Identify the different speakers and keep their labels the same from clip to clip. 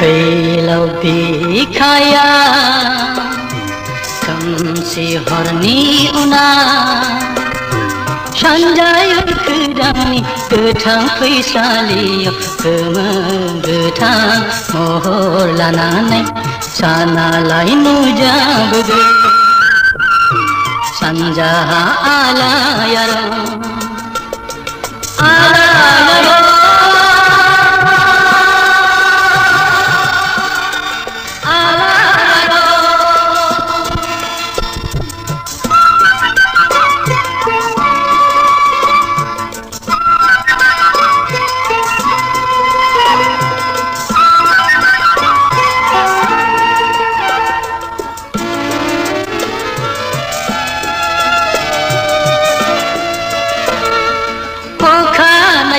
Speaker 1: फैलाव बिखाया खोमसि हरनि उना सानजायो खोदांनि गोथां फैसालियाव गोमो गोथां महर लानानै सानालाय नुजाबोदों सानजाहा आलायारन आलायारन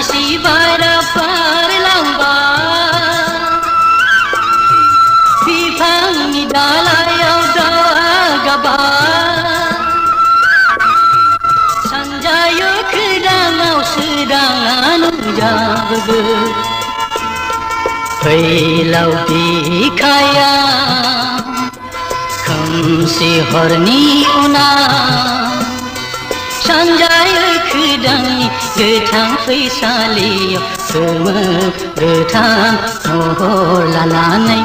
Speaker 1: si bara parlangba bifangni dalayaw dagaba sanjayo kedangaw sedang nujabge failaw bikaya खोमसि हरनि उना सानजायो खोदांनि गोथां फैसालियाव गोमो गोथां महर लानानै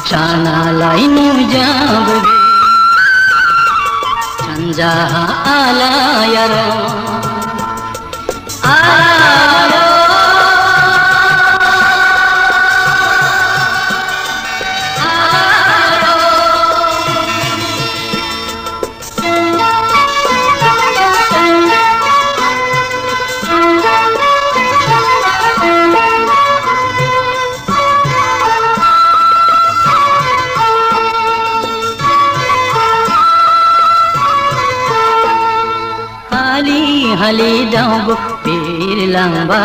Speaker 1: सानालाय नुजाबोदों सानजाहा आलायारन hali daw birlangba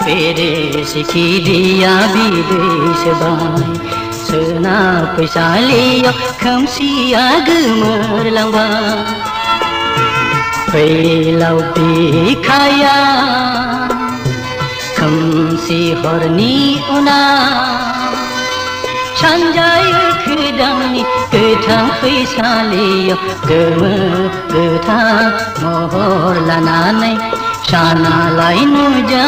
Speaker 1: pere sikhi dia bidesh bai sena paisaliya khamsiya gemerlangba failaw bikhaya khamsi horni una सानजायो खोदांनि गोथां फैसालियाव गोमो गोथां महर लानानै सानालाय नुजा